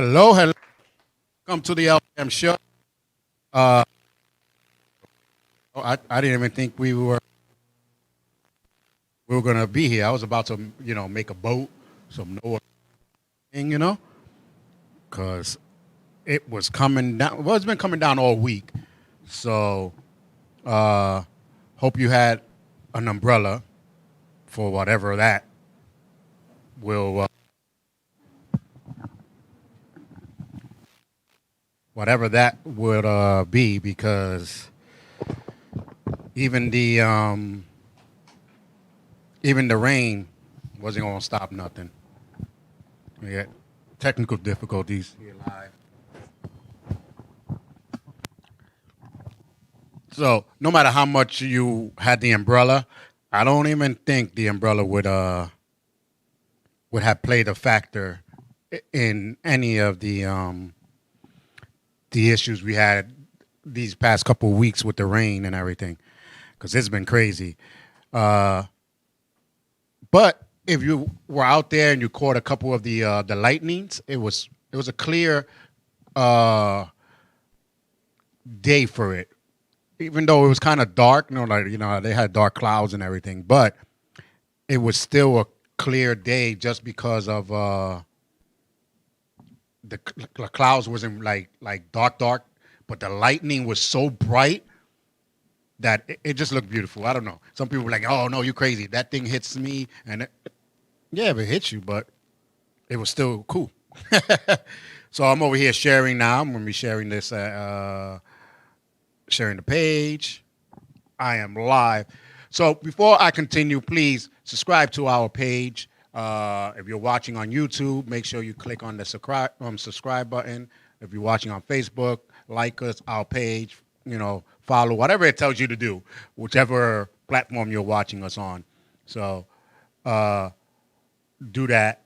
Hello, hello. Welcome to the LDM Show. Uh, I didn't even think we were gonna be here. I was about to, make a boat, some Noah thing, because it was coming down. Well, it's been coming down all week. So, uh, hope you had an umbrella for will, whatever that would be, because even the um, even the rain wasn't gonna stop nothing. We had technical difficulties here live. So no matter how much you had the umbrella, I don't even think the umbrella would have played a factor in any of the issues we had these past couple of weeks with the rain and everything, because it's been crazy. Uh, but if you were out there and you caught a couple of the lightnings, it was a clear uh, day for it, even though it was kind of dark. They had dark clouds and everything, but it was still a clear day just because of the clouds wasn't like dark, but the lightning was so bright that it just looked beautiful. I don't know. Some people were like, "Oh no, you crazy? That thing hits me," and yeah, if it hits you, but it was still cool. So I'm over here sharing now. I'm gonna be sharing this, sharing the page. I am live. So before I continue, please subscribe to our page. If you're watching on YouTube, make sure you click on the subscribe button. If you're watching on Facebook, like us, our page, follow, whatever it tells you to do, whichever platform you're watching us on. So do that,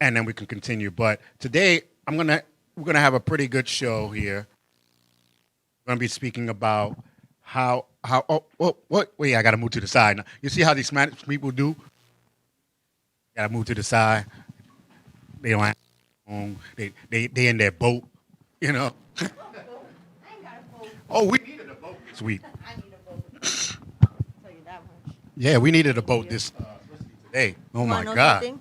and then we can continue. But today, we're gonna have a pretty good show here. We're gonna be speaking about wait, I gotta move to the side now. You see how these Spanish people do? Gotta move to the side. They don't have home. They in their boat, you know. I ain't got a boat. Oh, we needed a boat this week. I need a boat. I'll tell you that much. Yeah, we needed a boat this especially today. Oh You my wanna know God. something?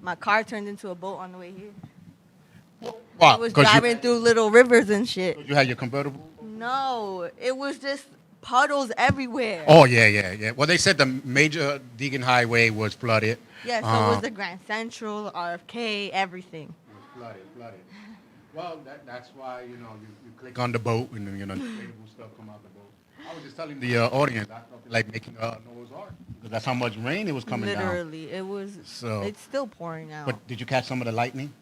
My car turned into a boat on the way here. Wow, I was 'cause driving through little rivers and shit. you had your convertible. No, it was just puddles everywhere. Oh yeah. Well, they said the major Deegan Highway was flooded. Yeah, so it was the Grand Central, RFK, everything. It was flooded. Well, that's why you click on the boat and then the inflatable stuff come out the boat. I was just telling the audience I felt like making Noah's Ark because that's how much rain it was coming down. Literally, it was. So It's still pouring now. But did you catch some of the lightning?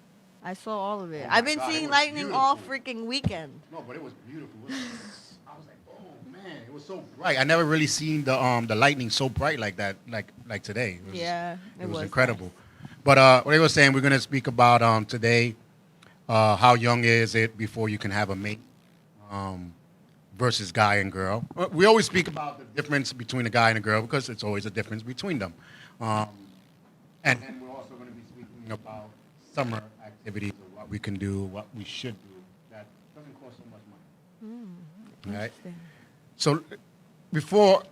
I saw all of it. Oh my I've been God, it seeing was lightning all beautiful. freaking weekend. No, but it was beautiful. I was like, oh man, it was so bright. I never really seen the lightning so bright like that, like today. It was incredible. Nice. But what I was saying, we're gonna speak about today. How young is it before you can have a mate versus guy and girl? We always speak about the difference between a guy and a girl because it's always a difference between them. And then we're also going to be speaking about summer activities, or what we can do, what we should do that doesn't cost so much money. All right. Interesting. So before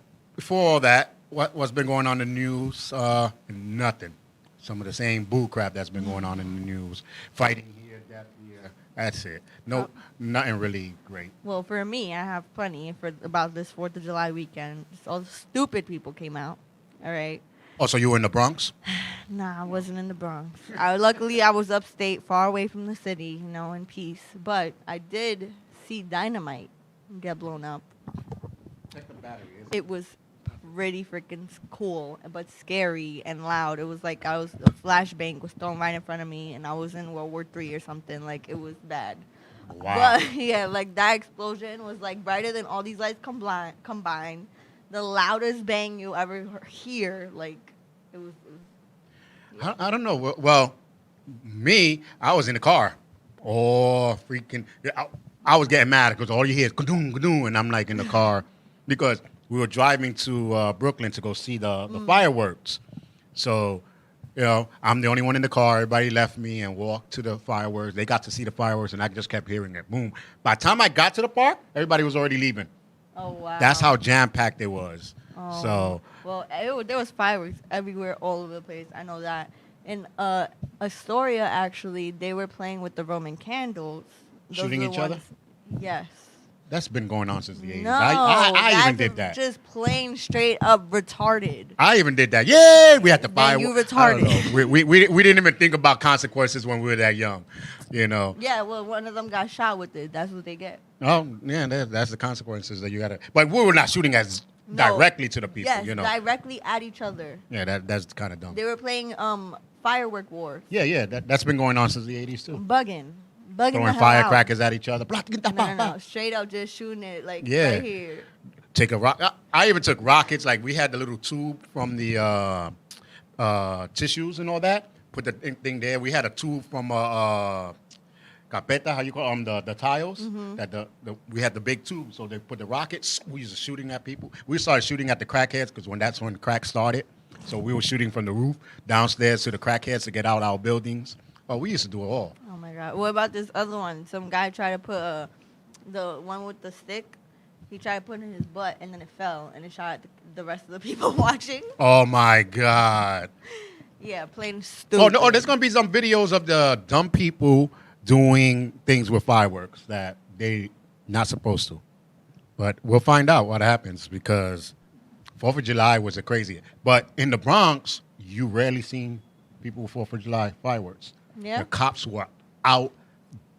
all that, what's been going on in the news? Nothing. Some of the same bull crap that's been going on in the news. Fighting here, death here. That's it. No, nothing really great. Well, for me, I have plenty for about this 4th of July weekend. Just all the stupid people came out. All right. Oh, so you were in the Bronx? Nah, I wasn't in the Bronx. Luckily, I was upstate, far away from the city, in peace. But I did see dynamite get blown up. Check the battery. It was pretty freaking cool, but scary and loud. It was like a flashbang was thrown right in front of me, and I was in World War III or something. Like, it was bad. Wow. But, yeah, like, that explosion was, like, brighter than all these lights combined. The loudest bang you ever hear. Like, it was I don't know. Well, me, I was in the car. Oh, freaking. I was getting mad because all you hear is ka-doom, ka-doom, and I'm like in the car because we were driving to Brooklyn to go see the fireworks. So, You know, I'm the only one in the car. Everybody left me and walked to the fireworks. They got to see the fireworks, and I just kept hearing it. Boom. By the time I got to the park, everybody was already leaving. Oh wow. That's how jam-packed it was. Oh. So, Well, there was fireworks everywhere, all over the place. I know that. In Astoria, actually, they were playing with the Roman candles. Those Shooting are the each other? ones- Yes. that's been going on since the 80s. No, I even that's did that. Just plain straight up retarded. I even did that. Yeah, we had to buy. Then you I don't retarded. know. We didn't even think about consequences when we were that young, you know. Yeah, well, one of them got shot with it. That's what they get. Oh yeah, that's the consequences that you gotta. But we were not shooting as No. directly to the people, Yes, you know. directly at each other. Yeah, that's kind of dumb. They were playing firework wars. Yeah, that's been going on since the 80s too. Bugging the Throwing hell out. firecrackers at each other. No, straight up just shooting it like Yeah. right here. Take a rock. I even took rockets. Like we had the little tube from the tissues and all that. Put the thing there. We had a tube from carpeta, how you call them, the tiles. That we had the big tube, so they put the rockets. We used to shooting at people. We started shooting at the crackheads because that's when crack started. So we were shooting from the roof downstairs to the crackheads to get out our buildings. Oh, we used to do it all. Oh my god! What about this other one? Some guy tried to put the one with the stick. He tried to put it in his butt, and then it fell, and it shot at the rest of the people watching. Oh my God. Yeah, plain stupid. Oh no! There's gonna be some videos of the dumb people doing things with fireworks that they not supposed to. But we'll find out what happens because 4th of July was a crazy. But in the Bronx, you rarely seen people with 4th of July fireworks. Yeah. The cops were out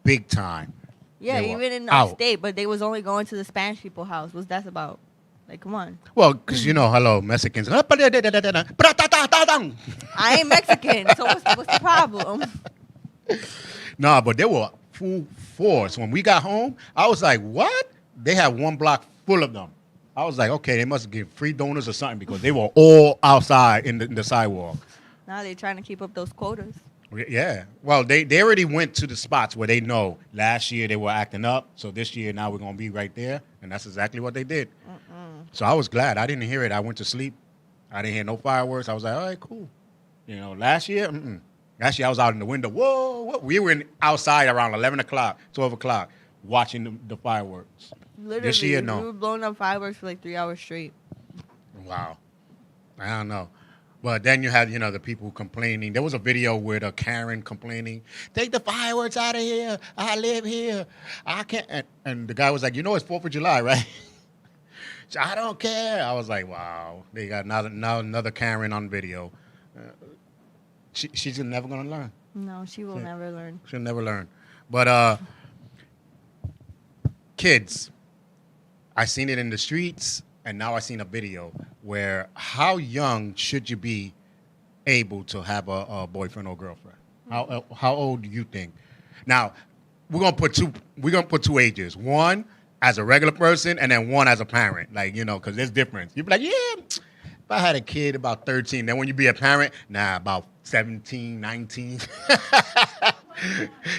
big time. Yeah, They were even in out. upstate, but they was only going to the Spanish people house. What's that about? Like, come on. Well, because you know, hello, Mexicans. I ain't Mexican, so what's the problem? Nah, but they were full force. When we got home, I was like, what? They had one block full of them. I was like, okay, they must give free donuts or something because they were all outside in the sidewalk. Now they're trying to keep up those quotas. Yeah. Well, they already went to the spots where they know last year they were acting up. So this year now we're going to be right there. And that's exactly what they did. So I was glad. I didn't hear it. I went to sleep. I didn't hear no fireworks. I was like, all right, cool. You know, last year, last year I was out in the window. Whoa. We were outside around 11 o'clock, 12 o'clock watching the fireworks. Literally, This year, we no. were blowing up fireworks for like 3 hours straight. Wow. I don't know. But then you had, the people complaining. There was a video with a Karen complaining, take the fireworks out of here. I live here. I can't. And the guy was like, it's 4th of July, right? So, I don't care. I was like, wow. They got now another Karen on video. She's never going to learn. No, she will never learn. She'll never learn. But kids, I seen it in the streets. And now I seen a video where how young should you be able to have a boyfriend or girlfriend? How old do you think? Now we're gonna put two ages. One as a regular person, and then one as a parent. Like because there's difference. You'd be like, yeah, if I had a kid about 13, then when you be a parent, about 17, 19.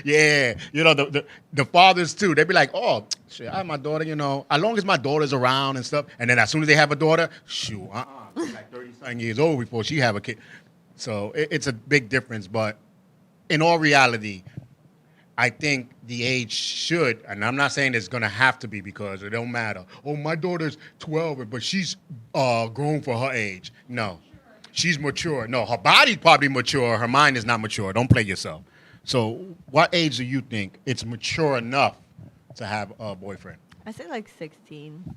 Yeah, the fathers too. They be like, oh, shit, I have my daughter. As long as my daughter's around and stuff, and then as soon as they have a daughter, shoot, she's like 30-something years old before she have a kid. So it's a big difference. But in all reality, I think the age should, and I'm not saying it's gonna have to be because it don't matter. Oh, my daughter's 12, but she's grown for her age. No, she's mature. No, her body's probably mature. Her mind is not mature. Don't play yourself. So what age do you think it's mature enough to have a boyfriend? I say like 16.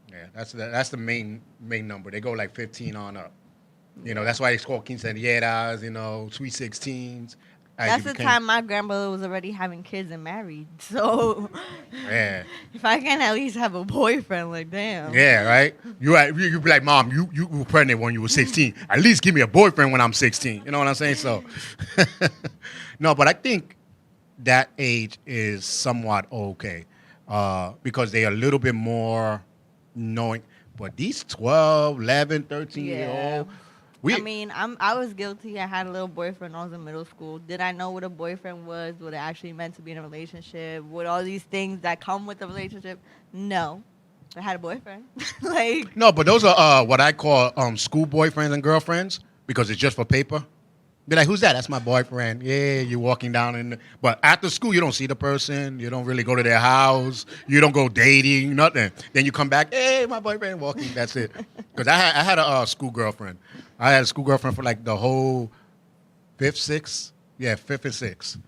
Yeah, that's the main number. They go like 15 on up. That's why it's called quinceañeras, sweet 16s. That's the time my grandmother was already having kids and married. So yeah, if I can at least have a boyfriend, like damn. Yeah, right. You be like, Mom, you were pregnant when you were 16. At least give me a boyfriend when I'm 16. You know what I'm saying? So no, but I think that age is somewhat okay because they are a little bit more knowing. But these 12, 11, 13-year-old. I was guilty. I had a little boyfriend when I was in middle school. Did I know what a boyfriend was? What it actually meant to be in a relationship? What all these things that come with a relationship? No. I had a boyfriend. No, but those are what I call school boyfriends and girlfriends because it's just for paper. Be like, who's that? That's my boyfriend. Yeah, you're walking down but after school, you don't see the person. You don't really go to their house. You don't go dating, nothing. Then you come back, hey, my boyfriend walking. That's it. Because I had a school girlfriend. I had a school girlfriend for like the whole fifth, sixth. Yeah, fifth and sixth.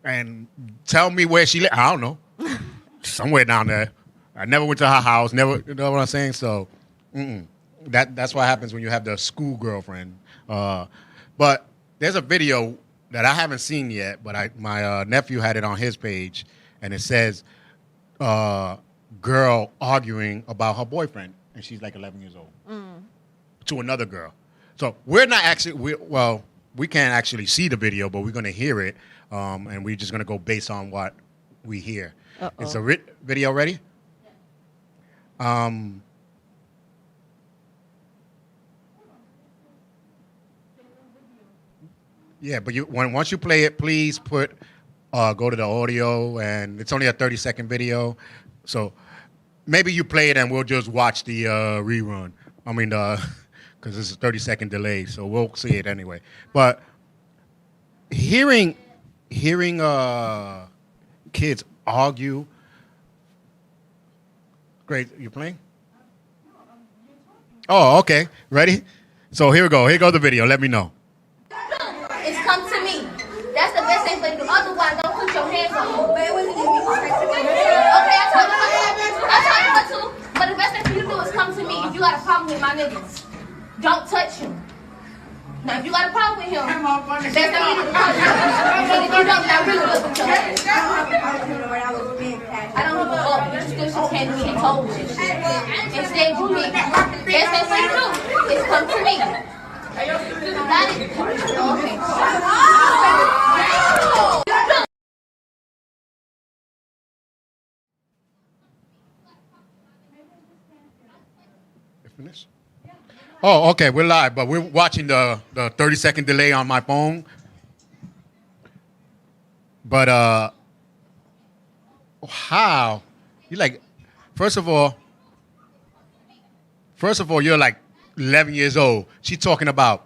And tell me where she lived. I don't know. Somewhere down there. I never went to her house. Never, you know what I'm saying? So, that's what happens when you have the school girlfriend. But there's a video that I haven't seen yet, but my nephew had it on his page, and it says, girl arguing about her boyfriend, and she's like 11 years old, to another girl. So we're not actually, we can't actually see the video, but we're going to hear it, and we're just going to go based on what we hear. Uh-oh. Is the video ready? Yeah, but once you play it, please go to the audio, and it's only a 30-second video. So maybe you play it and we'll just watch the rerun. I mean, because it's a 30-second delay, so we'll see it anyway. But hearing kids argue. Great, you playing? Oh, okay. Ready? So here we go. Here goes the video. Let me know. It's come to me. That's the best thing for you to do. Otherwise, don't put your hands on me. Okay, I told you what to. But the best thing for you to do is come to me. If you got a problem with my niggas, don't touch him. Now, if you got a problem with him, best thing for you to do is touch him. But if you don't, I really will put your hands. I don't give a fuck. You still just can't do any told shit. Instead, you me. Best thing for you to do is come to me. Got it? Okay. Finish? Oh, okay, we're live, but we're watching the 30-second delay on my phone. But how? You like, first of all, you're like 11 years old. She's talking about,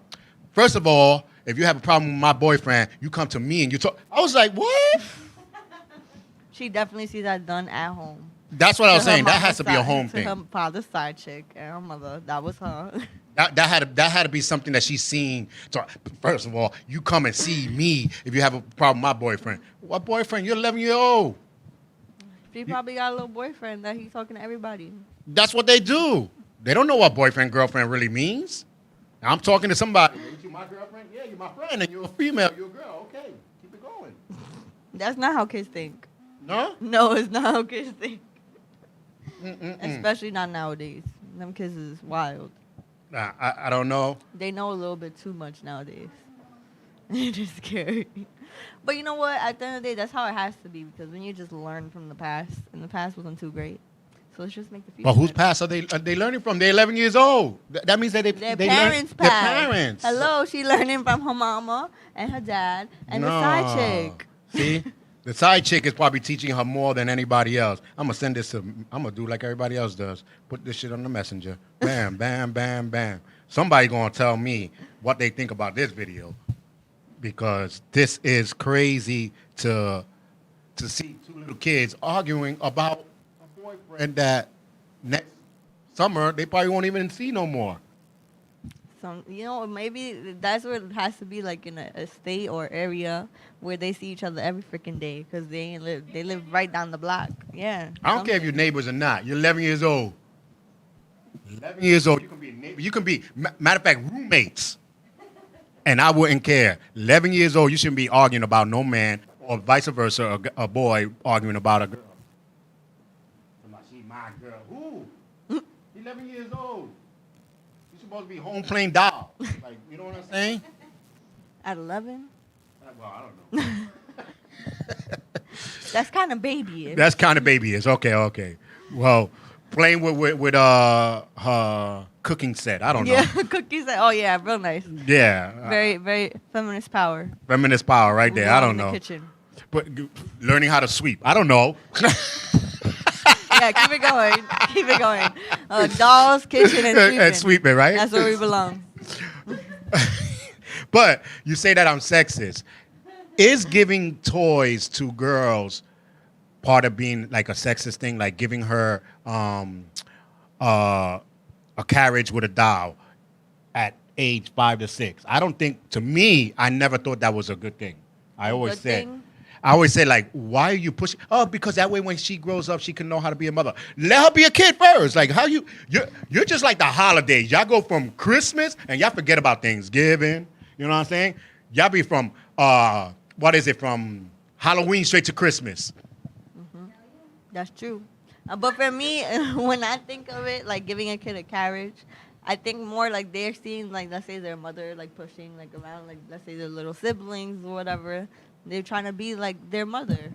first of all, if you have a problem with my boyfriend, you come to me and you talk. I was like, what? She definitely sees that done at home. That's what I was saying. That has to be a home thing. Her father's side chick and her mother. That was her. That had to be something that she's seen. So first of all, you come and see me if you have a problem with my boyfriend. What boyfriend? You're 11 years old. She probably got a little boyfriend that he's talking to everybody. That's what they do. They don't know what boyfriend, girlfriend really means. I'm talking to somebody. You my girlfriend? Yeah, you're my friend, and you're a female. You're a girl. Okay, keep it going. That's not how kids think. No? No, it's not how kids think. Especially not nowadays. Them kids is wild. I don't know. They know a little bit too much nowadays. It is scary. But you know what? At the end of the day, that's how it has to be, because when you just learn from the past, and the past wasn't too great. So let's just make the future. But whose better. past are they learning from? They're 11 years old. That means that Their parents' past. Their parents. Hello, she learning from her mama and her dad and the side chick. See? The side chick is probably teaching her more than anybody else. I'm going to send this I'm going to do like everybody else does. Put this shit on the messenger. Bam, bam, bam, bam. Somebody going to tell me what they think about this video. Because this is crazy to see two little kids arguing about a boyfriend that next summer they probably won't even see no more. Maybe that's where it has to be, like in a state or area where they see each other every freaking day, because they live right down the block. Yeah. I don't care if you're neighbors or not. You're 11 years old. 11 years old. You can be a neighbor. You can be, matter of fact, roommates. And I wouldn't care. 11 years old, you shouldn't be arguing about no man, or vice versa, a boy arguing about a girl. She's my girl. Who? 11 years old. You're supposed to be home playing doll. Like, you know what I'm saying? At 11? Well, I don't know. That's kind of babyish. That's kind of babyish. Okay. Well, playing with her cooking set. I don't know. Yeah, cookie set. Oh yeah, real nice. Yeah. Very, very feminist power. Feminist power right there. I don't know. In the kitchen. But learning how to sweep. I don't know. Yeah, keep it going. Keep it going. Dolls, kitchen, and sweeping. And sweeping, right? That's where we belong. But you say that I'm sexist. Is giving toys to girls part of being like a sexist thing, like giving her a carriage with a doll at age 5 to 6? I don't think. To me, I never thought that was a good thing. I always said. I always say, like, why are you pushing? Oh, because that way when she grows up, she can know how to be a mother. Let her be a kid first. Like, you're just like the holidays. Y'all go from Christmas and y'all forget about Thanksgiving. You know what I'm saying? Y'all be from, from Halloween straight to Christmas. Mm-hmm. That's true. But for me, when I think of it, like giving a kid a carriage, I think more like they're seeing, like, let's say their mother, like, pushing, like, around, like, let's say their little siblings or whatever. They're trying to be like their mother.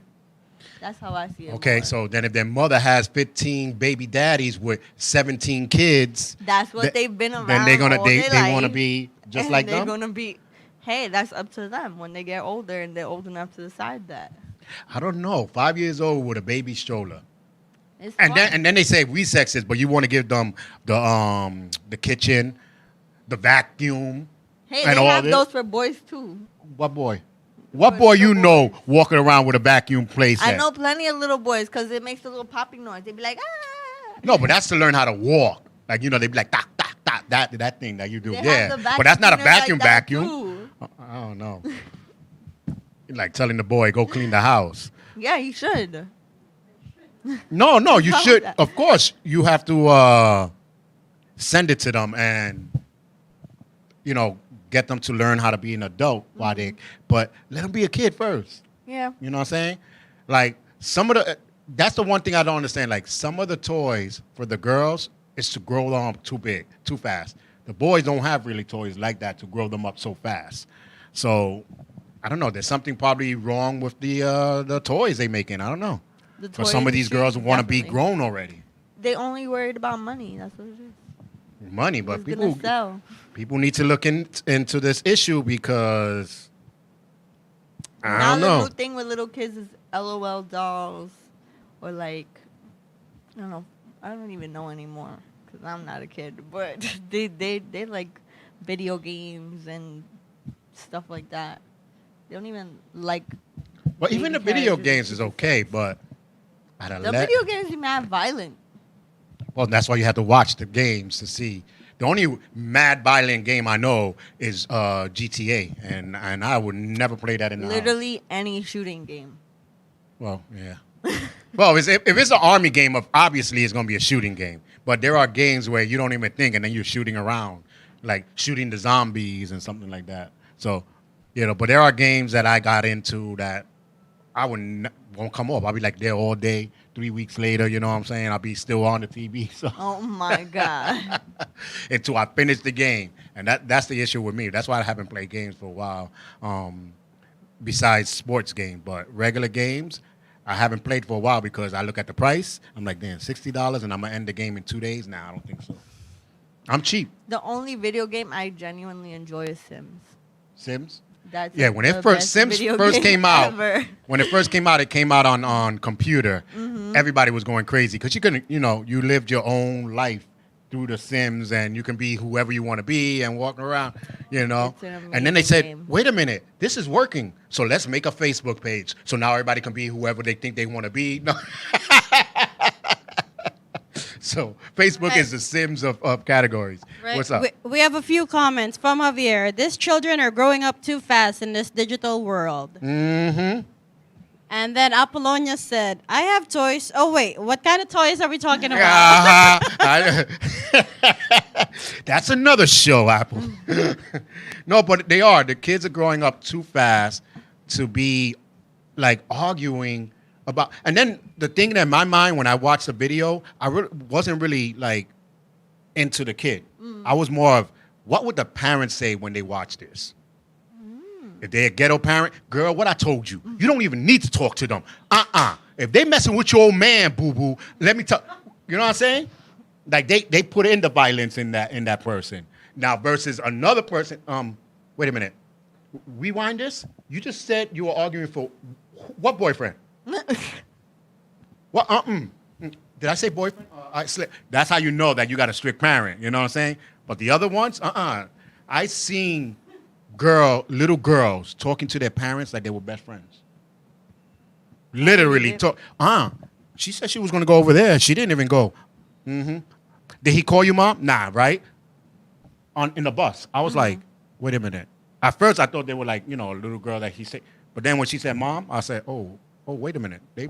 That's how I see it. Okay, more. so then if their mother has 15 baby daddies with 17 kids, that's what they've been around. Then they're gonna all they their want to life, be just and like they're them. gonna be. Hey, that's up to them when they get older and they're old enough to decide that. I don't know. 5 years old with a baby stroller. It's And fun. then they say we sexist, but you want to give them the kitchen, the vacuum. Hey, and they all have this. those for boys too. What boy? What boy you know walking around with a vacuum playset? I know plenty of little boys because it makes a little popping noise. They be like, ah. No, but that's to learn how to walk. Like, they be like, tak, tak, tak, that thing that you do. They Yeah. have the But that's not a cleaner like vacuum that, vacuum. too. I don't know. Like telling the boy, go clean the house. Yeah, you should. No, you wrong should. with that? Of course, you have to send it to them and, get them to learn how to be an adult while but let them be a kid first. Yeah. You know what I'm saying? Like that's the one thing I don't understand. Like some of the toys for the girls is to grow them up too big, too fast. The boys don't have really toys like that to grow them up so fast. So I don't know. There's something probably wrong with the toys they making. I don't know. For some of these girls who want to be grown already. They only worried about money. That's what it is. Money, but Who's gonna sell? people need to look into this issue because I Now don't know. the new thing with little kids is LOL dolls, or like, I don't know. I don't even know anymore because I'm not a kid. But they like video games and stuff like that. They don't even like. Well, even the baby video carriages games and is stuff. okay, but The video games be mad violent. Well, that's why you have to watch the games to see. The only mad violent game I know is GTA, and I would never play that in the house. Literally any shooting game. Well, yeah. Well, if it's an army game, obviously it's going to be a shooting game. But there are games where you don't even think, and then you're shooting around, like shooting the zombies and something like that. So, but there are games that I got into that I won't come up. I'll be like there all day. 3 weeks later, you know what I'm saying? I'll be still on the TV. So Oh my god. until I finish the game. And that's the issue with me. That's why I haven't played games for a while. Besides sports game. But regular games, I haven't played for a while because I look at the price. I'm like, damn, $60 and I'm gonna end the game in 2 days? Nah, I don't think so. I'm cheap. The only video game I genuinely enjoy is Sims. Sims? That's Yeah, like when the best Sims video first game came out, ever. when it first came out, it came out on computer. Mm-hmm. Everybody was going crazy because you couldn't, you lived your own life through the Sims, and you can be whoever you want to be and walking around, It's an And then they amazing said, game. wait a minute, this is working, so let's make a Facebook page. So now everybody can be whoever they think they want to be. No. So Facebook is the Sims of categories. Right. What's up? We have a few comments from Javier. These children are growing up too fast in this digital world. Mm-hmm. And then Apollonia said, I have toys. Oh, wait. What kind of toys are we talking about? That's another show, Apple. No, but they are. The kids are growing up too fast to be like arguing about. And then the thing that in my mind when I watched the video, I wasn't really like into the kid. I was more of what would the parents say when they watch this? If they're a ghetto parent, girl, what I told you. You don't even need to talk to them. If they messing with your old man, boo-boo, let me tell. You know what I'm saying? Like they put in the violence in that person. Now versus another person. Wait a minute. Rewind this. You just said you were arguing for what boyfriend? What? Did I say boyfriend? That's how you know that you got a strict parent. You know what I'm saying? But the other ones, I I seen little girls talking to their parents like they were best friends. Literally talk. She said she was going to go over there. She didn't even go. Mm-hmm. Did he call you, Mom? Nah, right? In the bus. I was like, wait a minute. At first, I thought they were like, a little girl that he said. But then when she said Mom, I said, oh, wait a minute. They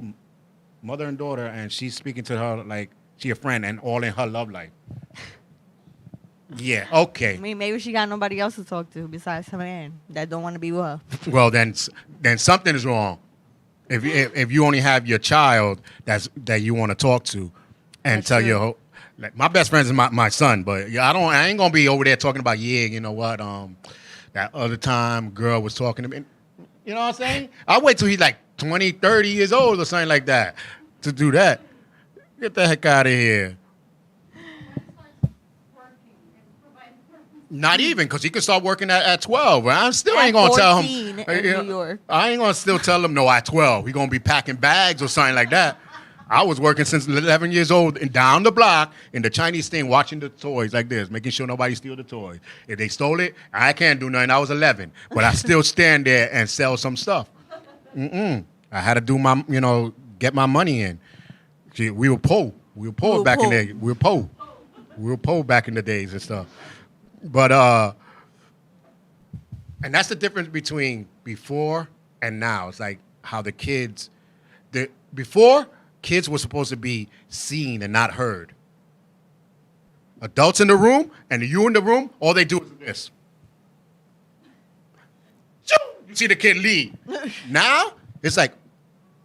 mother and daughter, and she's speaking to her like she a friend and all in her love life. Yeah, okay. I mean, maybe she got nobody else to talk to besides her man that don't want to be with her. Well, then something is wrong. If you only have your child that you want to talk to, and That's tell true. your like my best friend is my son, but I ain't gonna be over there talking about you know what that other time girl was talking to me. You know what I'm saying? I wait till he's like 20, 30 years old or something like that to do that. Get the heck out of here. Not even, because he could start working at 12. I still ain't going to tell him. 14 in New York. I ain't going to still tell him, no, at 12. He going to be packing bags or something like that. I was working since 11 years old and down the block in the Chinese thing, watching the toys like this, making sure nobody steal the toys. If they stole it, I can't do nothing. I was 11. But I still stand there and sell some stuff. I had to do my, get my money in. See, we were poor. We were poor back in the day. We were poor. We were poor back in the days and stuff. But, and that's the difference between before and now. It's like how the kids, before, kids were supposed to be seen and not heard. Adults in the room and you in the room, all they do is this. You see the kid leave. Now, it's like,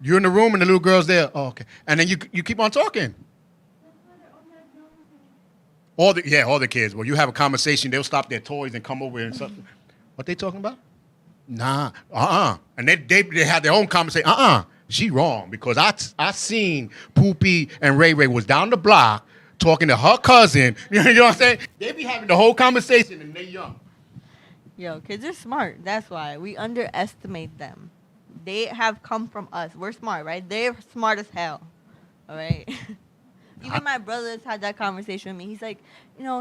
you're in the room and the little girl's there. Oh, okay. And then you keep on talking. All the kids. Well, you have a conversation, they'll stop their toys and come over and something. What they talking about? Nah. And they have their own conversation. She wrong, because I seen Poopy and Ray Ray was down the block talking to her cousin. You know what I'm saying? They be having the whole conversation and they young. Yo, kids are smart. That's why we underestimate them. They have come from us. We're smart, right? They're smart as hell. All right. Even my brothers had that conversation with me. He's like,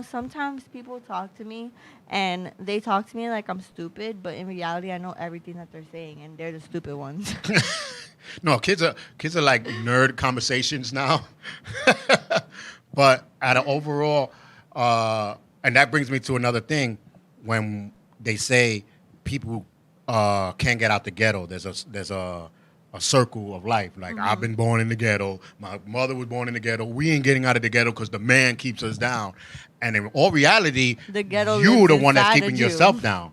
sometimes people talk to me and they talk to me like I'm stupid, but in reality, I know everything that they're saying, and they're the stupid ones. No, kids are like nerd conversations now. But at an overall, and that brings me to another thing, when they say people can't get out the ghetto. There's a circle of life. Like, I've been born in the ghetto. My mother was born in the ghetto. We ain't getting out of the ghetto because the man keeps us down. And in all reality, The ghetto you're lives the one that's inside keeping of you. yourself down.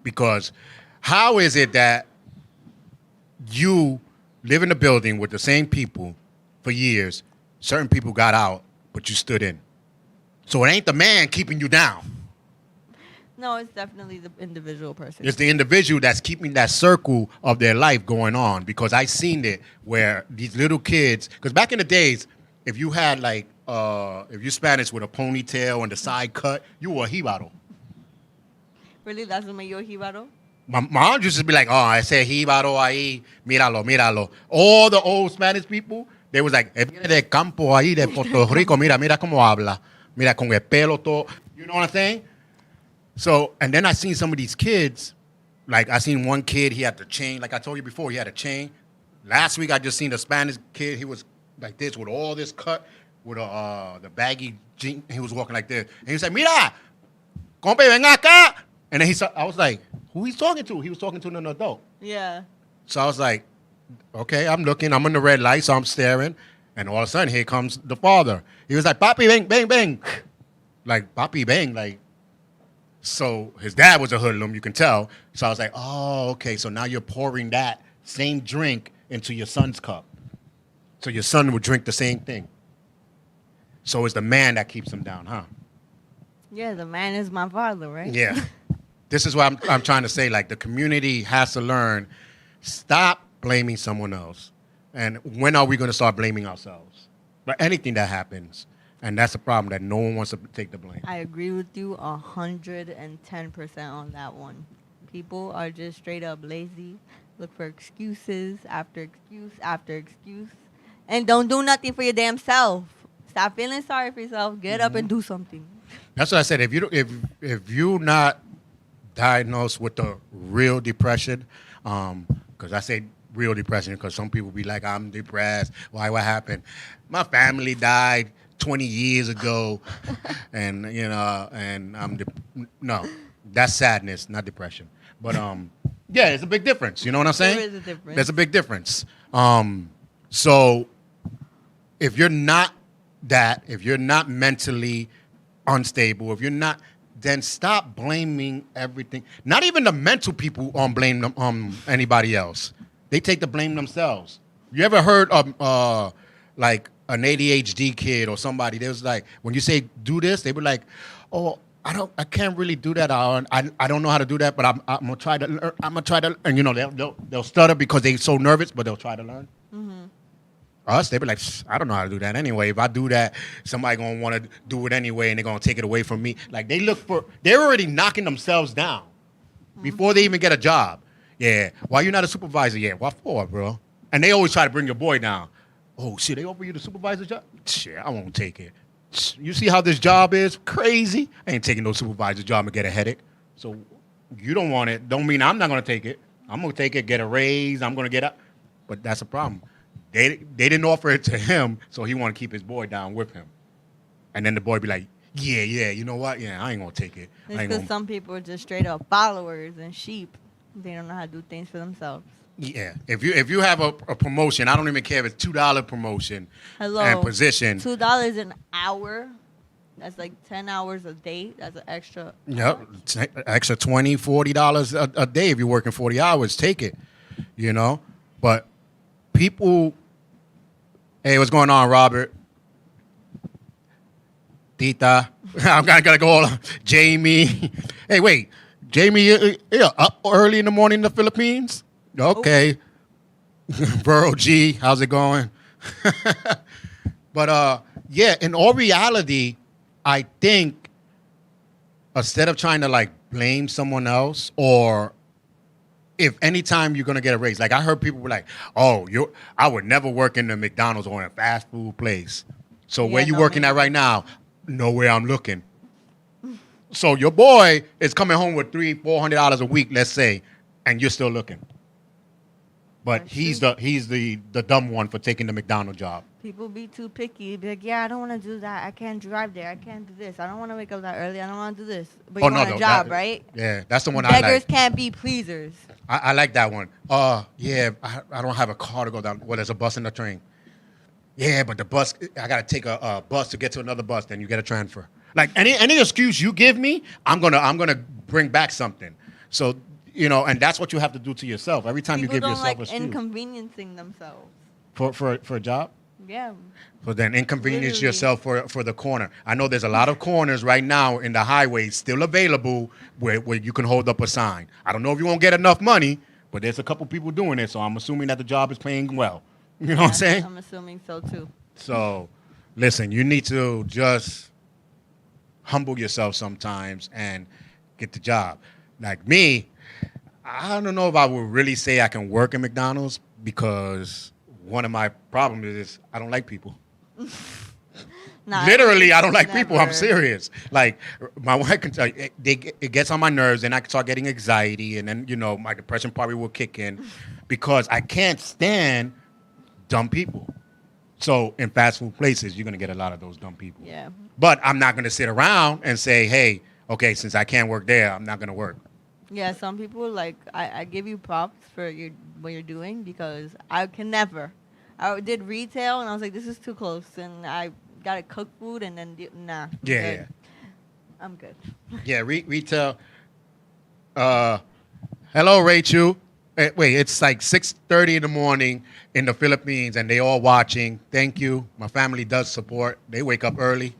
Because how is it that you live in a building with the same people for years, certain people got out, but you stood in? So it ain't the man keeping you down. No, it's definitely the individual person. It's the individual that's keeping that circle of their life going on, because I seen it where these little kids, because back in the days, if you had like, if you Spanish with a ponytail and the side cut, you were a jíbaro. Really? That's what made you a jíbaro? My mom used to be like, I said jíbaro ahí, míralo. All the old Spanish people, they was like, viene de campo ahí, de Puerto Rico, mira cómo habla. Mira con el pelo todo. You know what I'm saying? So, and then I seen some of these kids, like I seen one kid, he had the chain, like I told you before, he had a chain. Last week I just seen a Spanish kid, he was like this with all this cut, with the baggy jean, he was walking like this. And he was like, mira, compa, ven acá. And then I was like, who he's talking to? He was talking to an adult. Yeah. So I was like, okay, I'm looking, I'm in the red light, so I'm staring. And all of a sudden, here comes the father. He was like, papi, bang, bang, bang. Like, papi, bang, like. So his dad was a hoodlum, you can tell. So I was like, oh, okay, so now you're pouring that same drink into your son's cup. So your son would drink the same thing. So it's the man that keeps him down, huh? Yeah, the man is my father, right? Yeah. This is what I'm trying to say. Like, the community has to learn, stop blaming someone else. And when are we going to start blaming ourselves? For anything that happens. And that's the problem, that no one wants to take the blame. I agree with you 110% on that one. People are just straight up lazy, look for excuses after excuse after excuse, and don't do nothing for your damn self. Stop feeling sorry for yourself. Get up and do something. That's what I said. If you're not diagnosed with the real depression, because I say real depression because some people be like, I'm depressed. Why? What happened? My family died 20 years ago, and no, that's sadness, not depression. But yeah, it's a big difference. You know what I'm saying? There is a difference. There's a big difference. So if you're not if you're not mentally unstable, if you're not, then stop blaming everything. Not even the mental people blame them, anybody else. They take the blame themselves. You ever heard of like an ADHD kid or somebody? They was like, when you say do this, they were like, oh, I can't really do that. I don't know how to do that, but I'm gonna try to learn. I'm gonna try to, and they'll stutter because they're so nervous, but they'll try to learn. Mm-hmm. Us, they be like, I don't know how to do that anyway. If I do that, somebody gonna want to do it anyway, and they're gonna take it away from me. Like they're already knocking themselves down before they even get a job. Yeah, why you not a supervisor? Yeah, what for, bro? And they always try to bring your boy down. Oh shit, they offer you the supervisor job? Shit, I won't take it. You see how this job is? Crazy. I ain't taking no supervisor job and get a headache. So you don't want it. Don't mean I'm not gonna take it. I'm gonna take it, get a raise. I'm gonna get up. But that's a problem. They didn't offer it to him, so he want to keep his boy down with him. And then the boy be like, yeah, you know what? Yeah, I ain't gonna take it. It's because some people are just straight up followers and sheep. They don't know how to do things for themselves. Yeah, if you have a promotion, I don't even care if it's $2 promotion. Hello, and position. $2 an hour. That's like 10 hours a day. That's an extra. Yep, extra $20, $40 a day if you're working 40 hours. Take it, But people, hey, what's going on, Robert? Tita, I'm gonna go all Jamie. Hey, wait, Jamie, you're up early in the morning in the Philippines? Okay. Burrow G, how's it going? But yeah, in all reality, I think instead of trying to like blame someone else, or if anytime you're gonna get a raise, like I heard people were like, "Oh, I would never work in the McDonald's or in a fast food place." So where you working at right now? Nowhere I'm looking. So your boy is coming home with $300-$400 a week, let's say, and you're still looking. But he's the dumb one for taking the McDonald's job. People be too picky. Be like, yeah, I don't want to do that. I can't drive there. I can't do this. I don't want to wake up that early. I don't want to do this. But you want a job, right? Yeah, that's the one I like. Beggars can't be pleasers. I like that one. Yeah, I don't have a car to go down. Well, there's a bus and a train. Yeah, but the bus, I got to take a bus to get to another bus. Then you get a transfer. Like any excuse you give me, I'm gonna bring back something. So, and that's what you have to do to yourself. Every time you give yourself like a excuse. Inconveniencing themselves. For a job? Yeah. So then inconvenience yourself for the corner. I know there's a lot of corners right now in the highway still available where you can hold up a sign. I don't know if you won't get enough money, but there's a couple people doing it, so I'm assuming that the job is paying well. You know what I'm saying? I'm assuming so too. So, listen, you need to just humble yourself sometimes and get the job. Like me, I don't know if I would really say I can work at McDonald's because one of my problems is I don't like people. Literally, I don't like people. I'm serious. Like, my wife can tell you, it gets on my nerves, and I can start getting anxiety, and then, my depression probably will kick in because I can't stand dumb people. So in fast food places, you're going to get a lot of those dumb people. Yeah. But I'm not going to sit around and say, hey, okay, since I can't work there, I'm not going to work. Yeah, some people, like, I give you props for what you're doing because I can never. I did retail, and I was like, this is too close. And I got to cook food, and then, nah. Yeah. I'm good. Yeah, retail. Hello, Rachel. Wait, it's like 6:30 in the morning in the Philippines, and they all watching. Thank you. My family does support. They wake up early.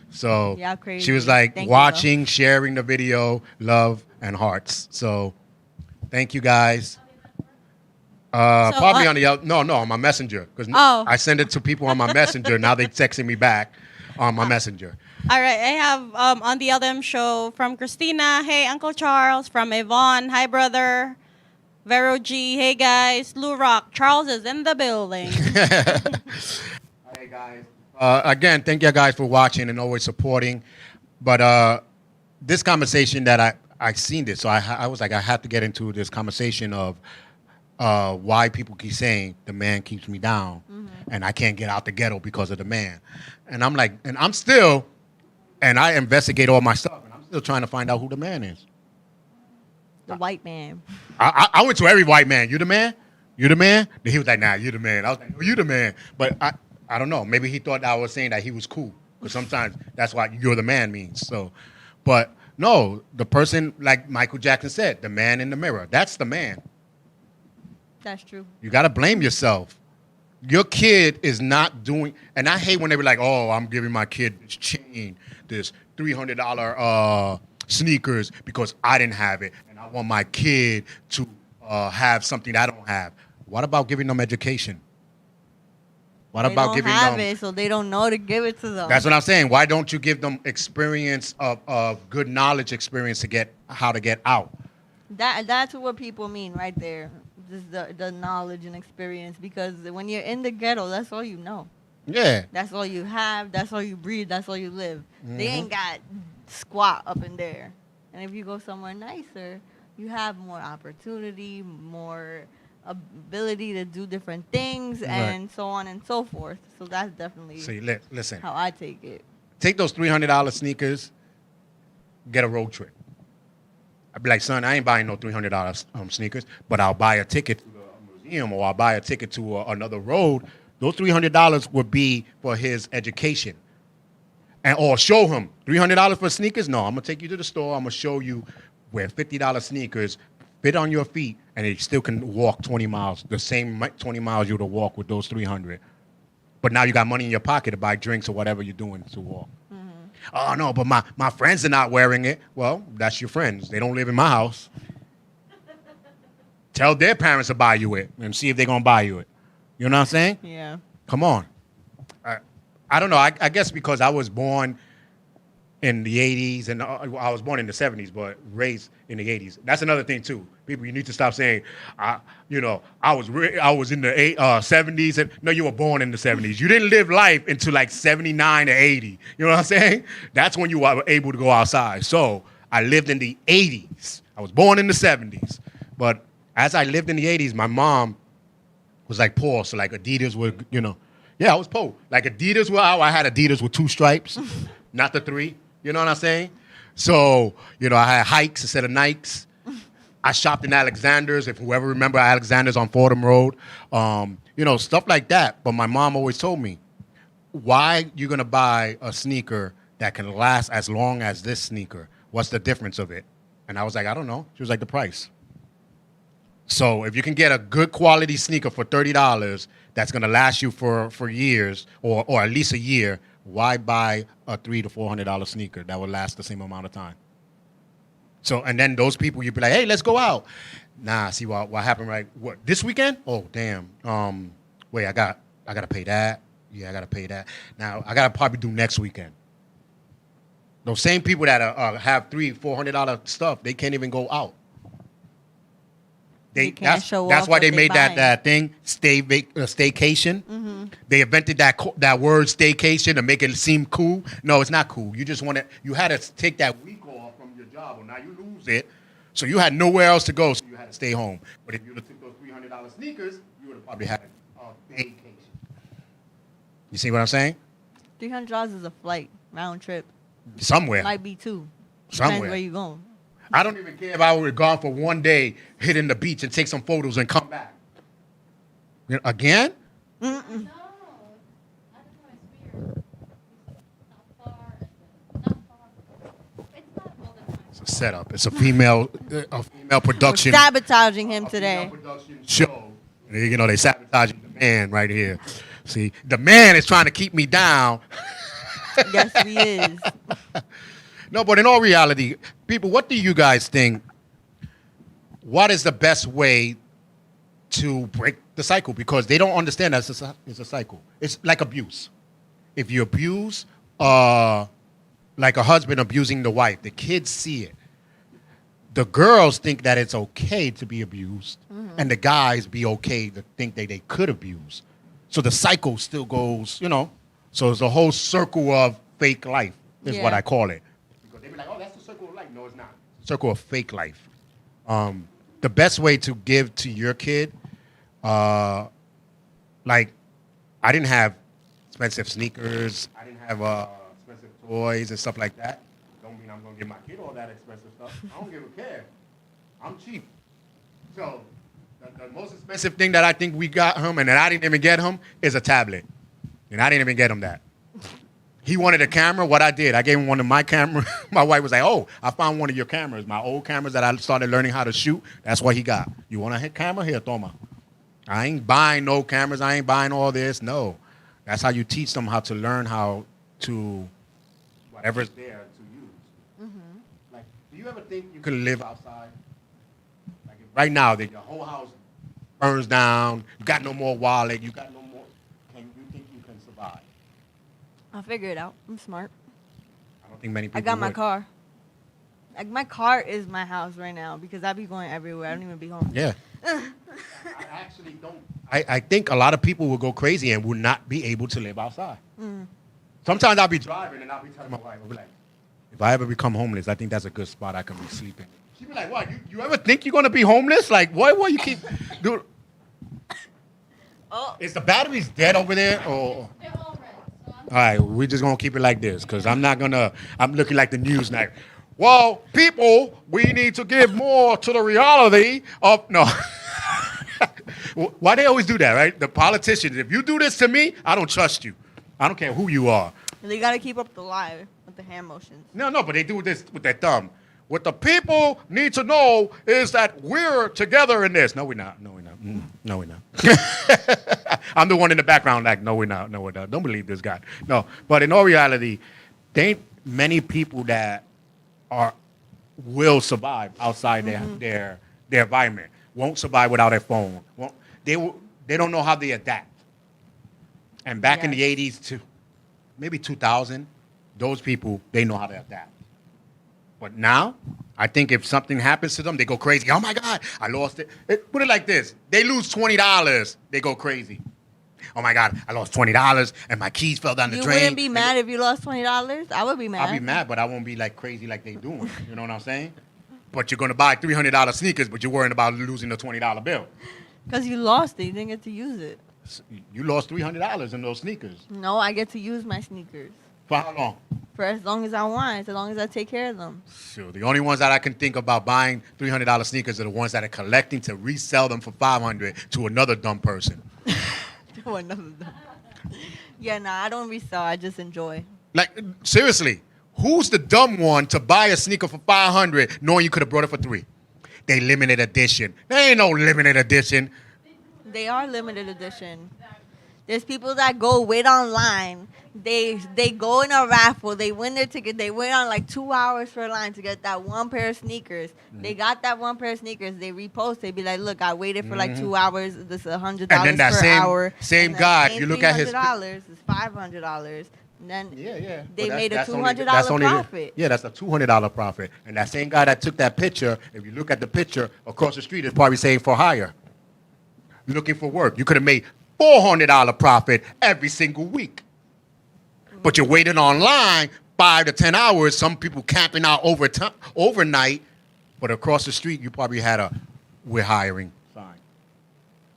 So yeah, crazy. She was like thank watching, sharing the video, love, and hearts. So thank you, guys. Probably on the on my messenger because I send it to people on my messenger. Now they texting me back on my messenger. All right, I have on the LDM show from Christina. Hey, Uncle Charles. From Yvonne. Hi, brother. Vero G. Hey, guys. Lou Rock. Charles is in the building. Hey, guys. Again, thank you guys for watching and always supporting. But this conversation that I seen this, so I was like, I had to get into this conversation of why people keep saying the man keeps me down, and I can't get out the ghetto because of the man. And I'm like, and I investigate all my stuff, and I'm still trying to find out who the man is. The white man. I went to every white man. You the man? You the man? He was like, nah, you the man. I was like, oh, you the man. But I don't know. Maybe he thought I was saying that he was cool. Because sometimes that's what you're the man means. So, but no, the person, like Michael Jackson said, the man in the mirror. That's the man. That's true. You got to blame yourself. Your kid is not doing, and I hate when they be like, oh, I'm giving my kid this chain, this $300 sneakers because I didn't have it. And I want my kid to have something I don't have. What about giving them education? What They about don't giving have them? it, so they don't know to give it to them. That's what I'm saying. Why don't you give them experience of good knowledge experience to get how to get out? That's what people mean right there. Just the knowledge and experience. Because when you're in the ghetto, that's all you know. Yeah. That's all you have. That's all you breathe. That's all you live. They Mm-hmm. ain't got squat up in there. And if you go somewhere nicer, you have more opportunity, more ability to do different things, and so on and so forth. So that's definitely See, listen. how I take it. Take those $300 sneakers, get a road trip. I'd be like, son, I ain't buying no $300 sneakers, but I'll buy a ticket to the museum or I'll buy a ticket to another road. Those $300 would be for his education. Or show him $300 for sneakers. No, I'm gonna take you to the store. I'm gonna show you where $50 sneakers fit on your feet, and you still can walk 20 miles. The same 20 miles you would have walked with those 300. But now you got money in your pocket to buy drinks or whatever you're doing to walk. Oh no, but my friends are not wearing it. Well, that's your friends. They don't live in my house. Tell their parents to buy you it and see if they're gonna buy you it. You know what I'm saying? Yeah. Come on. I don't know. I guess because I was born in the 80s and I was born in the 70s, but raised in the 80s. That's another thing too. People, you need to stop saying, I was in the 70s. And no, you were born in the 70s. You didn't live life until like 79 or 80. You know what I'm saying? That's when you were able to go outside. So I lived in the 80s. I was born in the 70s. But as I lived in the 80s, my mom was like poor. So like Adidas were, yeah, I was poor. Like Adidas were out. I had Adidas with 2 stripes, not the 3. You know what I'm saying? So, I had hikes instead of Nikes. I shopped in Alexander's, if whoever remember Alexander's on Fordham Road. Stuff like that. But my mom always told me, why you going to buy a sneaker that can last as long as this sneaker? What's the difference of it? And I was like, I don't know. She was like, the price. So if you can get a good quality sneaker for $30 that's going to last you for years or at least a year, why buy a $300 to $400 sneaker that will last the same amount of time? So, and then those people, you'd be like, hey, let's go out. Nah, see what happened, right? What, this weekend? Oh, damn. Wait, I got to pay that. Yeah, I got to pay that. Now, I got to probably do next weekend. Those same people that have $300, $400 stuff, they can't even go out. They can't show that's off why what they they made buying. that thing, staycation. Mm-hmm. They invented that word staycation to make it seem cool. No, it's not cool. You just you had to take that week off from your job, or now you lose it. So you had nowhere else to go, so you had to stay home. But if you would have took those $300 sneakers, you would have probably had a vacation. You see what I'm saying? $300 is a flight, round trip. Somewhere. Might be 2. Somewhere. Depends where you going. I don't even care if I would have gone for one day, hitting the beach and take some photos and come back. Again? Mm-mm. It's a setup. It's a female production. We're sabotaging him a today. female production show. They sabotaging the man right here. See, the man is trying to keep me down. Yes, he is. No, but in all reality, people, what do you guys think? What is the best way to break the cycle? Because they don't understand that it's a cycle. It's like abuse. If you abuse, like a husband abusing the wife, the kids see it. The girls think that it's okay to be abused, and the guys be okay to think that they could abuse. So the cycle still goes, So it's a whole circle of fake life is what Yeah. I call it. Because they be like, oh, that's the circle of life. No, it's not. circle of fake life. The best way to give to your kid, like, I didn't have expensive sneakers. I didn't have expensive toys and stuff like that. Don't mean I'm gonna give my kid all that expensive stuff. I don't give a care. I'm cheap. So the most expensive thing that I think we got him, and that I didn't even get him, is a tablet. And I didn't even get him that. He wanted a camera. What I did, I gave him one of my cameras. My wife was like, "Oh, I found one of your cameras. My old cameras that I started learning how to shoot. That's what he got. You want a hit camera? Here, toma. I ain't buying no cameras. I ain't buying all this. No. That's how you teach them how to learn how to, whatever's there to use. Mm-hmm. Like, do you ever think you could live outside? Like, right now, that your whole house burns down. You got no more wallet. You got no more. Can you think you can survive? I'll figure it out. I'm smart. I don't think many people I got my would. car. Like, my car is my house right now because I be going everywhere. I don't even be home. Yeah. I actually don't. I think a lot of people will go crazy and will not be able to live outside. Sometimes I'll be driving and I'll be telling my wife, I'll be like, if I ever become homeless, I think that's a good spot I can be sleeping. She'll be like, what, you ever think you're going to be homeless? Like, what you keep doing? Oh. Is the batteries dead over there? Or? All right, we're just going to keep it like this because I'm looking like the news now. Well, people, we need to give more to the reality of, no. Why they always do that, right? The politicians, if you do this to me, I don't trust you. I don't care who you are. They got to keep up the lie with the hand motions. No, but they do this with their thumb. What the people need to know is that we're together in this. No, we're not. No, we're not. No, we're not. I'm the one in the background like, no, we're not. No, we're not. Don't believe this guy. No, but in all reality, there ain't many people that will survive outside their environment. Won't survive without a phone. They don't know how they adapt. And back in the 80s to maybe 2000, those people, they know how to adapt. But now, I think if something happens to them, they go crazy. Oh my God, I lost it. Put it like this. They lose $20, they go crazy. Oh my God, I lost $20 and my keys fell down the drain. You wouldn't be mad if you lost $20? I would be mad. I'll be mad, but I won't be like crazy like they doing. You know what I'm saying? But you're going to buy $300 sneakers, but you're worrying about losing the $20 bill. Because you lost it. You didn't get to use it. You lost $300 in those sneakers. No, I get to use my sneakers. For how long? For as long as I want, as long as I take care of them. Sure. The only ones that I can think about buying $300 sneakers are the ones that are collecting to resell them for $500 to another dumb person. To another dumb. Yeah, nah, I don't resell. I just enjoy. Like, seriously, who's the dumb one to buy a sneaker for $500 knowing you could have brought it for $300? They limited edition. There ain't no limited edition. They are limited edition. There's people that go wait online. They go in a raffle. They win their ticket. They wait on like 2 hours for a line to get that one pair of sneakers. They got that one pair of sneakers. They repost. They be like, "Look, I waited for like 2 hours. This is $100 per hour." Same guy. You look at his $300 is $500. And then yeah. they But made a that's $200 profit. Yeah, that's a $200 profit. And that same guy that took that picture, if you look at the picture across the street, is probably saying for hire, looking for work. You could have made $400 profit every single week. But you're waiting online 5 to 10 hours. Some people camping out overnight. But across the street, you probably had a "we're hiring" sign.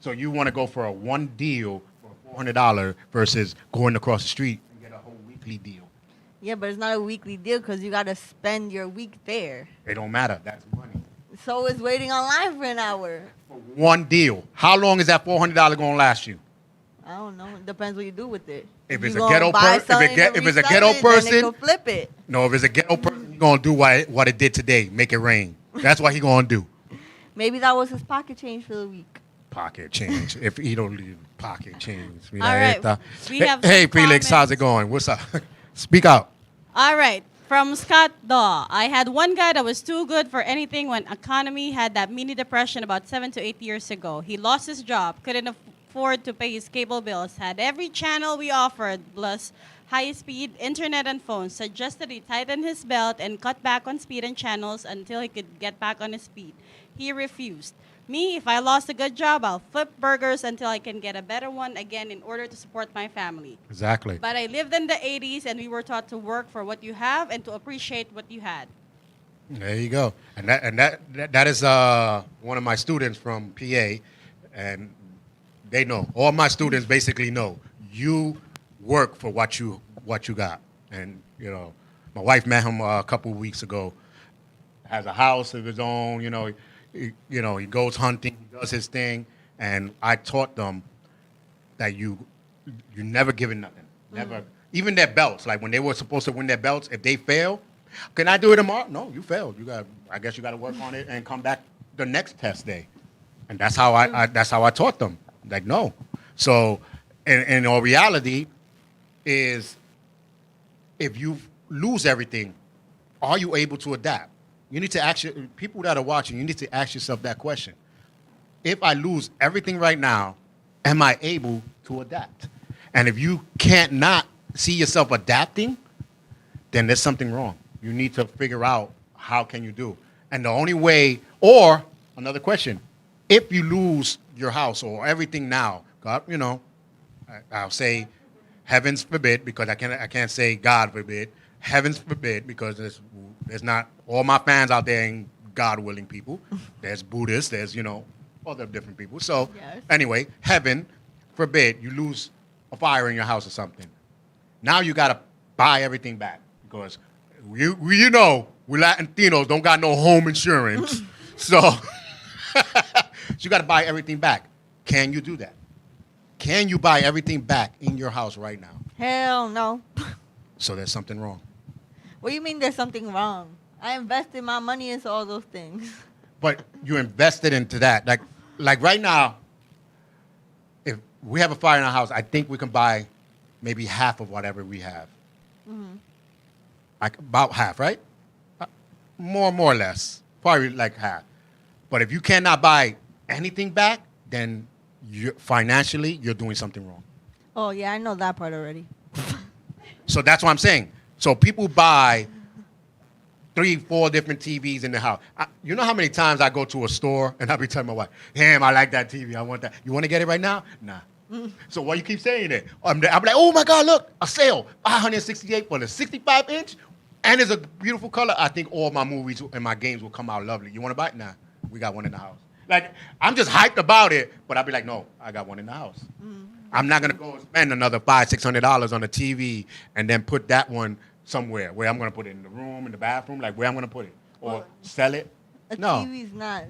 So you want to go for a one deal for $400 versus going across the street and get a whole weekly deal. Yeah, but it's not a weekly deal because you got to spend your week there. It don't matter. That's money. So is waiting online for an hour. For one deal. How long is that $400 going to last you? I don't know. It depends what you do with it. If it's You a gonna ghetto buy person, something to if it's a resell ghetto it, then person, they go flip it. No, if it's a ghetto person, you're going to do what it did today. Make it rain. That's what he going to do. Maybe that was his pocket change for the week. Pocket change. If he don't leave pocket change. All right. We have Hey, some Felix, how's it going? What's up? Speak out. All right. From Scott Daw. I had one guy that was too good for anything when economy had that mini depression about 7 to 8 years ago. He lost his job, couldn't afford to pay his cable bills, had every channel we offered, plus high-speed internet and phones, suggested he tighten his belt and cut back on speed and channels until he could get back on his feet. He refused. Me, if I lost a good job, I'll flip burgers until I can get a better one again in order to support my family. Exactly. But I lived in the 80s and we were taught to work for what you have and to appreciate what you had. There you go. And that is one of my students from PA, and they know. All my students basically know you work for what you got. And my wife met him a couple of weeks ago. Has a house of his own. He goes hunting, he does his thing, and I taught them that you never giving nothing. Never. Even their belts, like when they were supposed to win their belts, if they fail, can I do it tomorrow? No, you failed. I guess you got to work on it and come back the next test day. And that's how I taught them. Like, no. So, in all reality, is if you lose everything, are you able to adapt? You need to people that are watching, you need to ask yourself that question. If I lose everything right now, am I able to adapt? And if you can't not see yourself adapting, then there's something wrong. You need to figure out how can you do. And the only way, or another question, if you lose your house or everything now, God, I'll say heavens forbid, because I can't say God forbid. Heavens forbid, because there's not all my fans out there ain't God willing people. There's Buddhists, there's other different people. So Yes. Anyway, heaven forbid you lose a fire in your house or something. Now you got to buy everything back, because we Latinos don't got no home insurance. So you got to buy everything back. Can you do that? Can you buy everything back in your house right now? Hell no. So there's something wrong. What do you mean there's something wrong? I invested my money into all those things. But you invested into that. Like right now, if we have a fire in our house, I think we can buy maybe half of whatever we have. Mm-hmm. Like about half, right? More or less. Probably like half. But if you cannot buy anything back, then financially, you're doing something wrong. Oh, yeah, I know that part already. So that's what I'm saying. So people buy 3-4 different TVs in the house. You know how many times I go to a store and I'll be telling my wife, damn, I like that TV. I want that. You want to get it right now? Nah. So why you keep saying it? I'm like, oh my God, look, a sale, $568 for the 65-inch, and it's a beautiful color. I think all my movies and my games will come out lovely. You want to buy it? Nah, we got one in the house. Like, I'm just hyped about it, but I'll be like, no, I got one in the house. I'm not gonna go and spend another $500-600 on a TV and then put that one somewhere. Where I'm gonna put it in the room, in the bathroom, like where I'm gonna put it, or sell it. No. TV's not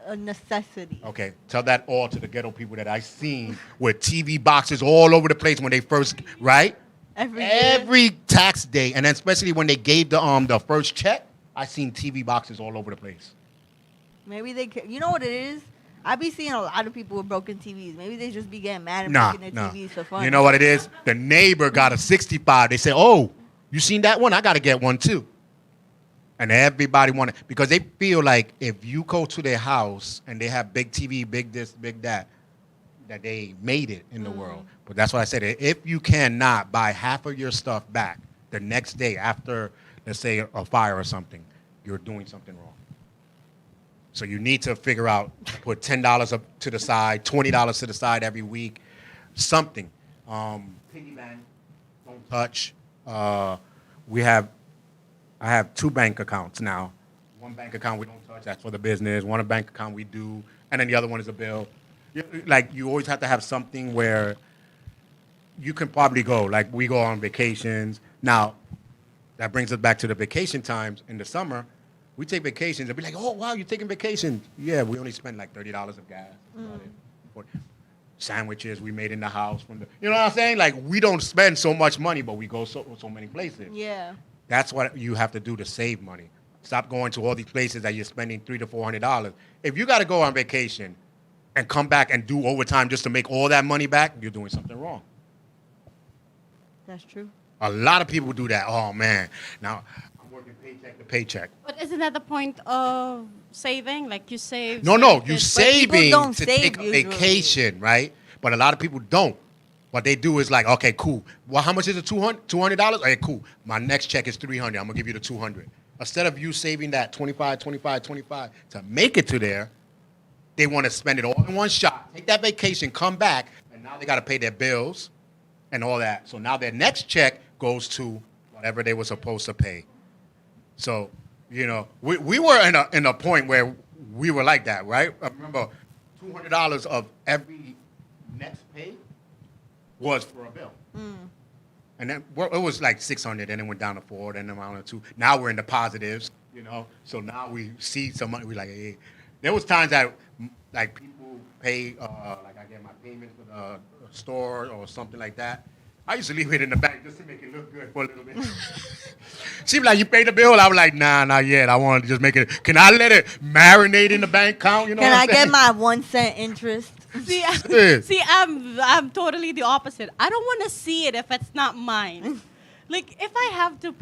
a necessity. Okay, tell that all to the ghetto people that I seen with TV boxes all over the place when they first, right? Every tax day, and then especially when they gave the first check, I seen TV boxes all over the place. Maybe you know what it is? I be seeing a lot of people with broken TVs. Maybe they just be getting mad and breaking their TVs for fun. You know what it is? The neighbor got a 65. They say, oh, you seen that one? I got to get one too. And everybody want it because they feel like if you go to their house and they have big TV, big this, big that they made it in the world. But that's what I said. If you cannot buy half of your stuff back the next day after, let's say, a fire or something, you're doing something wrong. So you need to figure out, put $10 up to the side, $20 to the side every week, something. Piggy bank, don't touch. I have 2 bank accounts now. One bank account we don't touch, that's for the business. One bank account we do, and then the other one is a bill. Like, you always have to have something where you can probably go. Like, we go on vacations. Now, that brings us back to the vacation times in the summer. We take vacations and be like, oh, wow, you're taking vacations. Yeah, we only spend like $30 of gas. Sandwiches we made in the house. You know what I'm saying? Like, we don't spend so much money, but we go so many places. Yeah. That's what you have to do to save money. Stop going to all these places that you're spending $300 to $400. If you got to go on vacation and come back and do overtime just to make all that money back, you're doing something wrong. That's true. A lot of people do that. Oh, man. Now, I'm working paycheck to paycheck. But isn't that the point of saving? Like you save. No, save you this- saving don't to save take a usually. vacation, right? But a lot of people don't. What they do is like, okay, cool. Well, how much is it? $200? Okay, cool. My next check is $300. I'm gonna give you the $200. Instead of you saving that 25 to make it to there, they want to spend it all in one shot. Take that vacation, come back, and now they got to pay their bills and all that. So now their next check goes to whatever they were supposed to pay. So You know, we were in a point where we were like that, right? I remember $200 of every next pay was for a bill. And then it was like 600, and it went down to 4, then around to 2. Now we're in the positives, you know. So now we see some money. We like, hey. There was times that like people pay, like I get my payment for the store or something like that. I used to leave it in the bank just to make it look good for a little bit. She was like, you paid the bill? I was like, nah, not yet. I want to just make it. Can I let it marinate in the bank account? You know Can what I I'm get saying? my 1 cent interest? See, I'm totally the opposite. I don't want to see it if it's not mine. Like, if I have to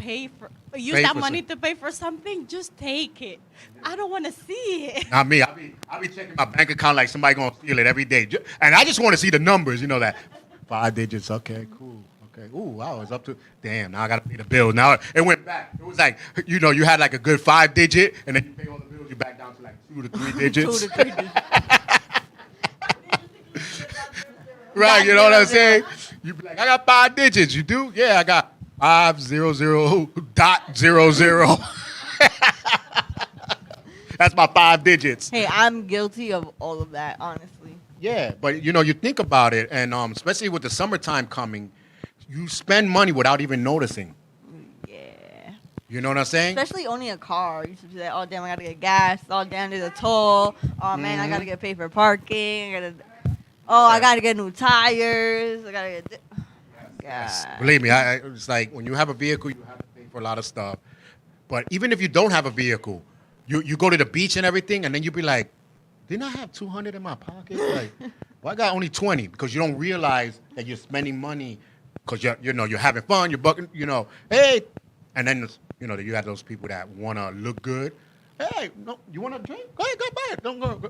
use that money to pay for something, just take it. I don't want to see it. Not me. I'll be checking my bank account like somebody gonna steal it every day, and I just want to see the numbers. You know that 5 digits. Okay, cool. Okay. Ooh, wow, it's up to. Damn. Now I gotta pay the bill. Now it went back. It was like you know you had like a good 5 digit, and then you pay all the bills. You back down to like 2 to 3 digits. 2 to 3 digits. Right. You know what I'm saying? You be like, I got 5 digits. You do? Yeah, I got 500.00. That's my 5 digits. Hey, I'm guilty of all of that, honestly. Yeah, but you know, you think about it, and especially with the summertime coming, you spend money without even noticing. Yeah. You know what I'm saying? Especially owning a car. You should be like, oh, damn, I got to get gas. Oh, damn, there's a toll. Oh, man, I got to get paid for parking. I got to get new tires. I got to get... Yes. God. Believe me, it's like when you have a vehicle, you have to pay for a lot of stuff. But even if you don't have a vehicle, you go to the beach and everything, and then you be like, didn't I have 200 in my pocket? Like, well, I got only 20 because you don't realize that you're spending money because you're having fun, you're bucking, hey, and then you have those people that want to look good. Hey, no, you want to drink? Go ahead, go buy it. Don't go.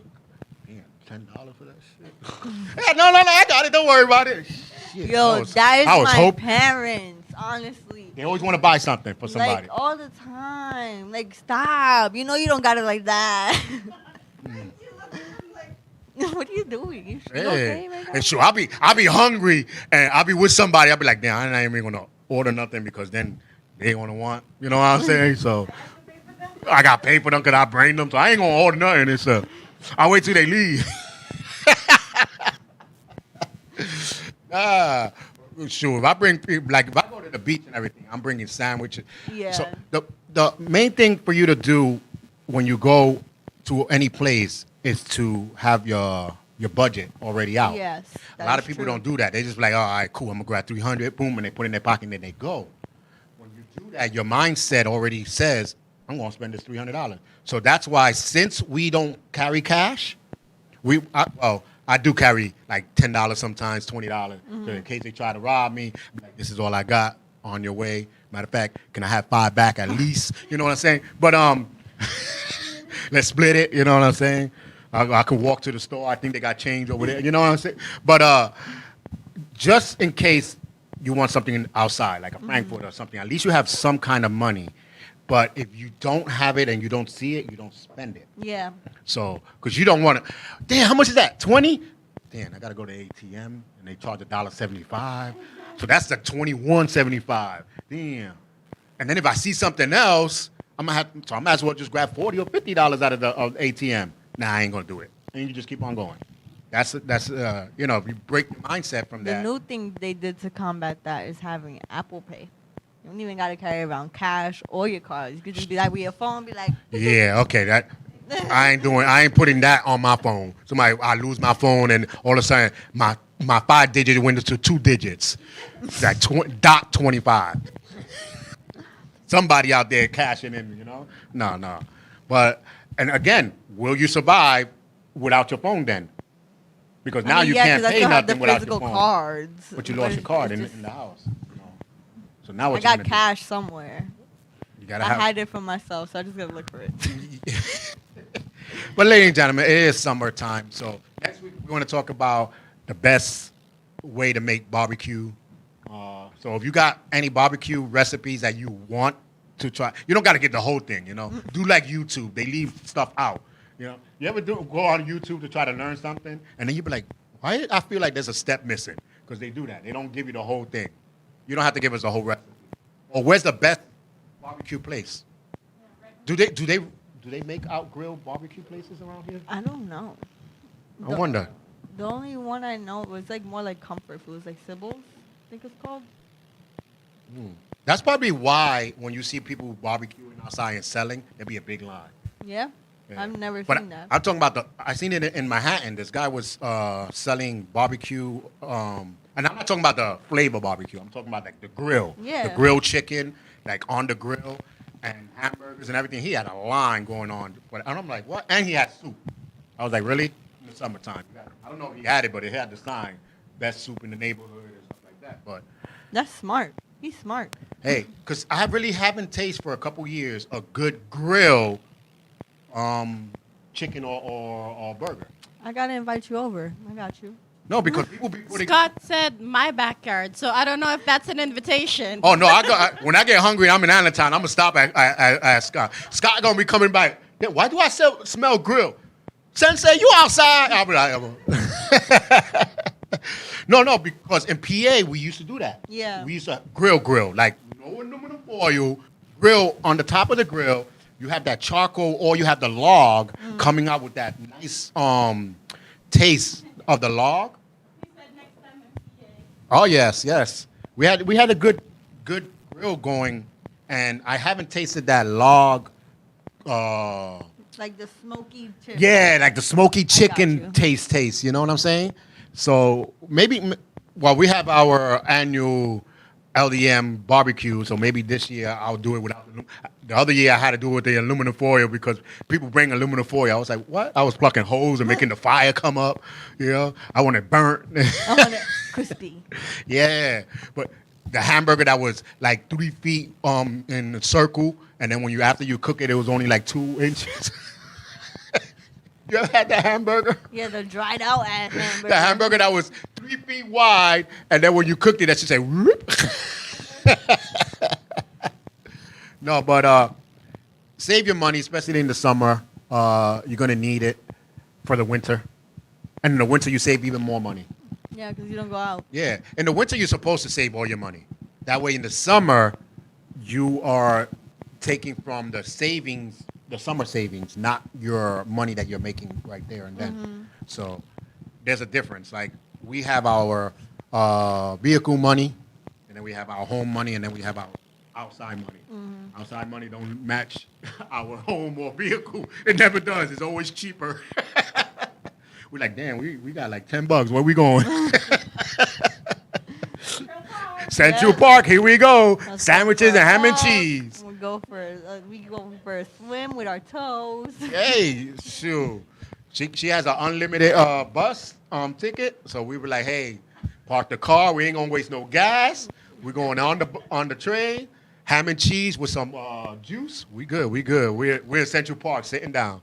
Damn, $10 for that shit. Yeah, no, I got it. Don't worry about it. Shit, Yo, that is my parents, honestly. They always want to buy something for somebody. Like, all the time. Like, stop. You know you don't got it like that. What are you doing? You okay right now? And sure, I'll be hungry and I'll be with somebody. I'll be like, damn, I'm not even gonna order nothing because then they gonna want. You know what I'm saying? So I got to pay for them because I bring them. So I ain't gonna order nothing. I'll wait till they leave. Sure. If I bring people, like if I go to the beach and everything, I'm bringing sandwiches. Yeah. So the main thing for you to do when you go to any place is to have your budget already out. Yes. A lot of people don't do that. They just be like, all right, cool, I'm gonna grab 300, boom, and they put it in their pocket and then they go. When you do that, your mindset already says, I'm gonna spend this $300. So that's why since we don't carry cash, I do carry like $10 sometimes, $20, so in case they try to rob me. I'm like, this is all I got. On your way. Matter of fact, can I have 5 back at least? You know what I'm saying? But let's split it. You know what I'm saying? I could walk to the store. I think they got change over there. You know what I'm saying? But just in case you want something outside, like a Frankfurt or something, at least you have some kind of money. But if you don't have it and you don't see it, you don't spend it. Yeah. So, because you don't want to, damn, how much is that? 20? Damn, I got to go to ATM and they charge $1.75. So that's the $21.75. Damn. And then if I see something else, I might as well just grab $40 or $50 out of the ATM. Nah, I ain't going to do it. And you just keep on going. That's if you break your mindset from that. The new thing they did to combat that is having Apple Pay. You don't even got to carry around cash or your cards. You could just be like with your phone, be like. Yeah, okay, I ain't putting that on my phone. I lose my phone and all of a sudden my 5-digit went to 2 digits. It's like .25. Somebody out there cashing in, No. But, and again, will you survive without your phone then? Because now you can't pay nothing without your phone. Cards, but you lost your card in the house. So now what I got cash somewhere. You gotta I hide it from myself, so I just gotta look for it. But ladies and gentlemen, it is summertime. So next week we're going to talk about the best way to make barbecue. So if you got any barbecue recipes that you want to try, you don't got to get the whole thing, Do like YouTube. They leave stuff out, You ever go on YouTube to try to learn something, and then you be like, why I feel like there's a step missing? Because they do that. They don't give you the whole thing. You don't have to give us a whole recipe. Or where's the best barbecue place? Do they make out grill barbecue places around here? I don't know. I wonder. The only one I know was like more like comfort foods, like Sybil's, I think it's called. That's probably why when you see people barbecuing outside and selling, there'd be a big line. Yeah. Yeah. I've never But seen that. I'm talking about I seen it in Manhattan. This guy was selling barbecue, and I'm not talking about the flavor barbecue. I'm talking about like the grill, Yeah. the grilled chicken, like on the grill, and hamburgers and everything. He had a line going on, and I'm like, what? And he had soup. I was like, really? In the summertime? I don't know if he had it, but it had the sign, best soup in the neighborhood and stuff like that. But That's smart. He's smart. hey, because I really haven't tasted for a couple years a good grill chicken or burger. I gotta invite you over. I got you. No, because people be putting. Scott said my backyard, so I don't know if that's an invitation. Oh no! When I get hungry, I'm in Allentown. I'm gonna stop at Scott. Scott gonna be coming by. Yeah, why do I smell grill? Sensei, you outside? I'll be like, no, because in PA we used to do that. Yeah. We used to grill, like no aluminum foil, grill on the top of the grill. You have that charcoal, or you have the log coming out with that nice taste of the log. Oh yes. We had a good grill going, and I haven't tasted that log. Like the smoky chicken. Yeah, like the smoky you. chicken taste. You know what I'm saying? So maybe, well, we have our annual LDM barbecue, so maybe this year I'll do it without the other year I had to do it with the aluminum foil because people bring aluminum foil. I was like, what? I was plucking holes and making the fire come up. You know, I want it burnt. I want it crispy. Yeah, but the hamburger that was like 3 feet in a circle, and then after you cook it, it was only like 2 inches. You ever had that hamburger? Yeah, the dried out hamburger. The hamburger that was 3 feet wide, and then when you cooked it, that should say whoop. No, but save your money, especially in the summer. You're gonna need it for the winter, and in the winter you save even more money. Yeah, because you don't go out. Yeah, in the winter you're supposed to save all your money. That way, in the summer, you are taking from the savings, the summer savings, not your money that you're making right there and then. So there's a difference. Like we have our vehicle money, and then we have our home money, and then we have our outside money. Outside money don't match our home or vehicle. It never does. It's always cheaper. We're like, damn, we got like $10. Where we going? Central Park, here we go. Let's Sandwiches go for and a ham and walk. cheese. We go for a swim with our toes. Hey, shoot. She has an unlimited bus ticket. So we were like, hey, park the car. We ain't gonna waste no gas. We're going on the train. Ham and cheese with some juice. We good. We're in Central Park sitting down.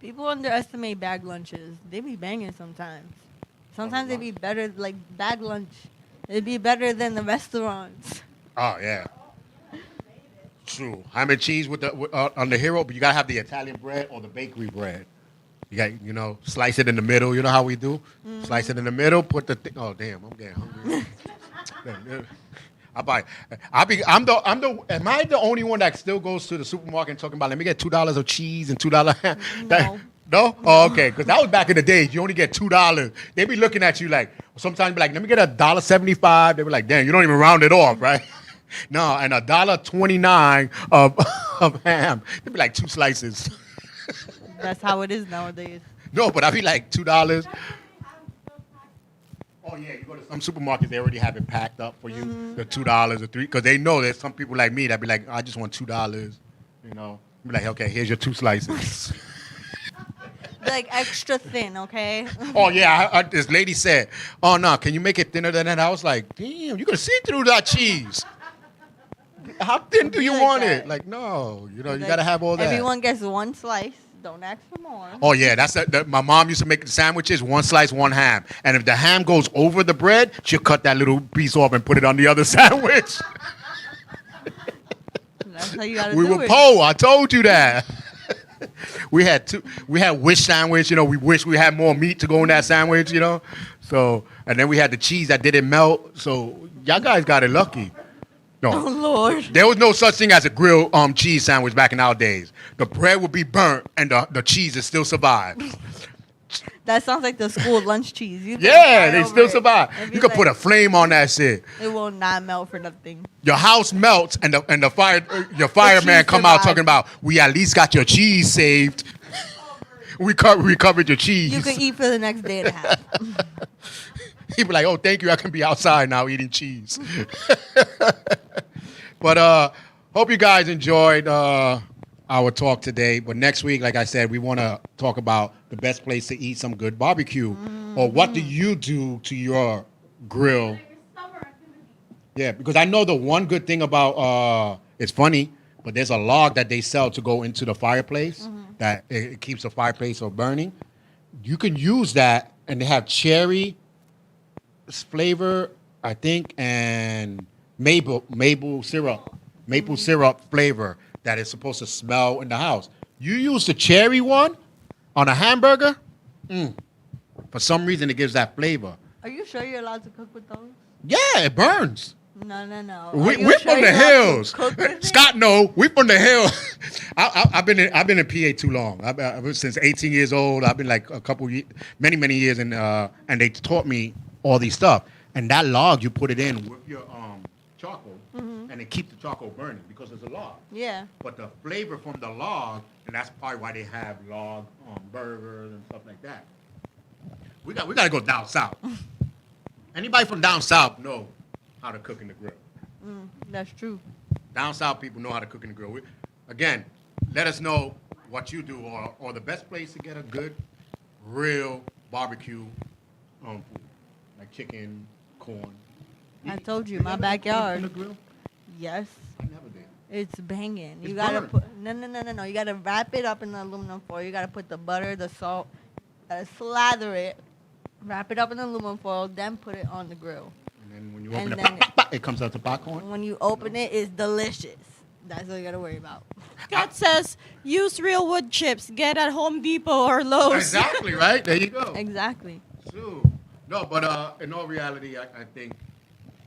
People underestimate bag lunches. They be banging sometimes. Sometimes they be better, like bag lunch. It'd be better than the restaurants. Oh yeah. True. Ham and cheese with on the hero, but you gotta have the Italian bread or the bakery bread. You got slice it in the middle. You know how we do? Slice it in the middle. Put the oh damn, I'm getting hungry. Am I the only one that still goes to the supermarket and talking about let me get $2 of cheese and $2 ham? No. No? Oh, okay. Because that was back in the days. You only get $2. They be looking at you like, sometimes be like, let me get $1.75. They be like, damn, you don't even round it off, right? No, and $1.29 of ham. They be like 2 slices. That's how it is nowadays. No, but I be like $2. Oh yeah, you go to some supermarkets, they already have it packed up for you, the $2 or $3, because they know there's some people like me that be like, I just want $2. Be like, okay, here's your 2 slices. Like extra thin, okay? Oh yeah, this lady said, oh no, can you make it thinner than that? I was like, damn, you can see through that cheese. How thin do you Like want that. it? Like, no, you Like, gotta have all that. Everyone gets 1 slice. Don't ask for more. Oh yeah, my mom used to make the sandwiches, 1 slice, 1 ham. And if the ham goes over the bread, she'll cut that little piece off and put it on the other sandwich. That's how you gotta We do were it. poor, I told you that. We had wish sandwich, we wish we had more meat to go in that sandwich, So, and then we had the cheese that didn't melt. So y'all guys got it lucky. No. Oh Lord. There was no such thing as a grilled cheese sandwich back in our days. The bread would be burnt and the cheese would still survive. That sounds like the school lunch cheese. You Yeah, they still survive. You could put a flame on that shit. It will not melt for nothing. Your house melts and your fireman come out survived. talking about, we at least got your cheese saved. We covered your cheese. You can eat for the next day and a half. He'd be like, oh, thank you. I can be outside now eating cheese. But hope you guys enjoyed our talk today. But next week, like I said, we want to talk about the best place to eat some good barbecue. Or what do you do to your grill? Yeah, because I know the one good thing about, it's funny, but there's a log that they sell to go into the fireplace that it keeps the fireplace from burning. You can use that, and they have cherry flavor, I think, and maple syrup flavor that is supposed to smell in the house. You use the cherry one on a hamburger, for some reason it gives that flavor. Are you sure you're allowed to cook with those? Yeah, it burns. No. We're Are you from the you're allowed to hills. cook with it? Scott, no, we from the hills. I've been in PA too long. I've since 18 years old. I've been like many years, and they taught me all these stuff. And that log, you put it in with your charcoal, and it keeps the charcoal burning because it's a log. Yeah. But the flavor from the log, and that's probably why they have log burgers and stuff like that. We got to go down south. Anybody from down south know how to cook in the grill. That's true. Down south people know how to cook in the grill. Again, let us know what you do or the best place to get a good, real barbecue food, like chicken, corn. I told you, my never backyard. In the grill? Yes. I never did. It's banging. It's You gotta burnt. put no. You gotta wrap it up in the aluminum foil. You gotta put the butter, the salt, slather it, wrap it up in the aluminum foil, then put it on the grill. And then when you open And it, then pop, pop, it comes out to popcorn. When you open it, it's delicious. That's all you gotta worry about. Scott says, use real wood chips. Get at Home Depot or Lowe's. Exactly, right? There you go. Exactly. True. No, but in all reality, I think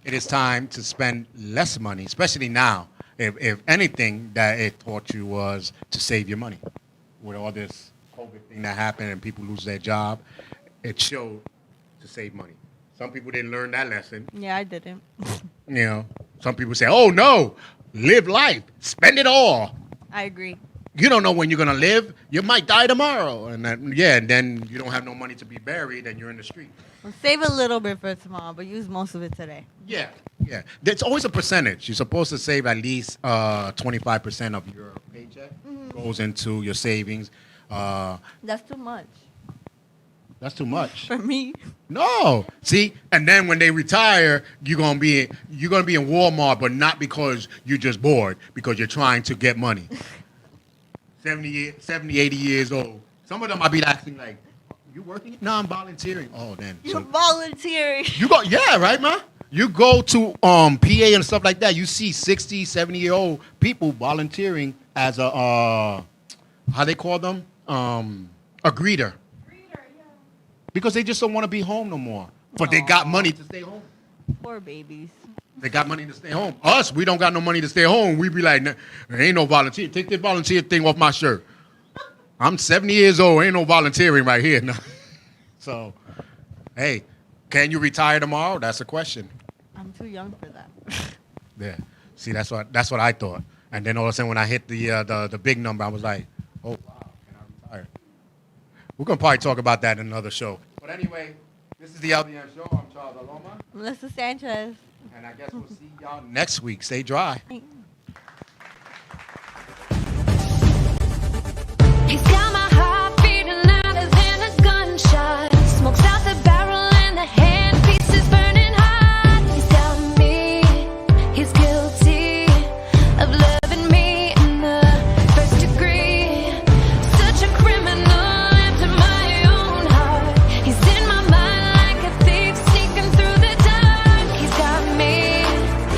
it is time to spend less money, especially now. If anything that it taught you was to save your money. With all this COVID thing that happened and people lose their job, it showed to save money. Some people didn't learn that lesson. Yeah, I didn't. You know, some people say, oh, no, live life, spend it all. I agree. You don't know when you're going to live. You might die tomorrow. And then you don't have no money to be buried and you're in the street. Well, save a little bit for tomorrow, but use most of it today. Yeah. There's always a percentage. You're supposed to save at least 25% of your paycheck goes into your savings. That's too much That's too much. for me. No. See, and then when they retire, you're gonna be in Walmart, but not because you're just bored, because you're trying to get money. 70, 80 years old. Some of them I'll be asking like, you working? No, I'm volunteering. Oh, then. You're volunteering. You go, yeah, right, man. You go to PA and stuff like that. You see 60, 70-year-old people volunteering as a how they call them, a greeter. Because they just don't want to be home no more. But they got money to stay home. Poor babies. They got money to stay home. Us, we don't got no money to stay home. We be like, nah, there ain't no volunteer. Take the volunteer thing off my shirt. I'm 70 years old. Ain't no volunteering right here. No. So, hey, can you retire tomorrow? That's a question. I'm too young for that. Yeah. See, that's what I thought. And then all of a sudden, when I hit the big number, I was like, oh wow, can I retire? We're gonna probably talk about that in another show. But anyway, this is the LDM Show. I'm Charles Aloma, Melissa Sanchez. and I guess we'll see y'all next week. Stay dry. Thanks.